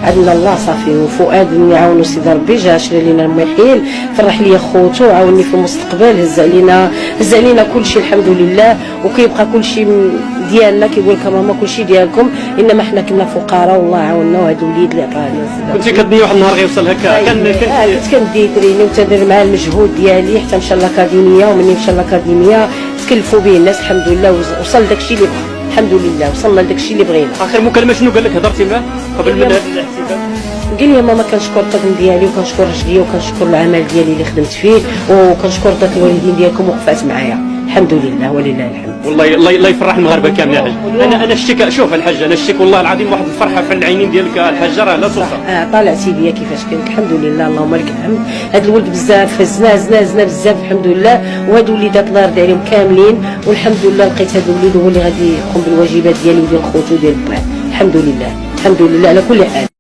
عندنا الله صافي، وفؤاد يعاونو سيدي ربي جا شرى لينا المحيل، فرح لي خوتو، عاوني في المستقبل، هز علينا كل شيء الحمد لله، وكيبقى كل شيء ديالنا. كيقول لك ماما كل شيء ديالكم، انما حنا كنا فقراء والله عاوننا، وهاد الوليد اللي عطاه لنا. كنتي كتبني واحد النهار غيوصل هكا؟ كنت كندي تريني وتدير مع المجهود ديالي حتى مشى لاكاديميه، ومني مشى لاكاديميه تكلفوا به الناس الحمد لله، وصل داكشي اللي بغا الحمد لله، وصلنا لداكشي اللي بغينا. اخر مكالمه شنو قال لك؟ هضرتي معاه قبل من هذا الاحتفال؟ قال لي ماما كنشكر الطاقم ديالي، وكنشكر رجليا، وكنشكر العمل ديالي اللي خدمت فيه، وكنشكر ذات الوالدين ديالكم وقفات معايا الحمد لله ولله الحمد. والله الله يفرح المغاربه كاملين يا حاج. انا شتيك، شوف الحاج، انا شتيك والله العظيم واحد الفرحه في العينين ديالك الحاجه، راه لا توصف. طالعتي بيا كيفاش كنت الحمد لله، اللهم لك الحمد. هاد الولد بزاف هزنا بزاف الحمد لله، وهاد الوليدات الله يرضي عليهم كاملين، والحمد لله لقيت هاد الوليد هو اللي غادي يقوم بالواجبات ديالي وديال خوتو وديال باه. الحمد لله على كل حال.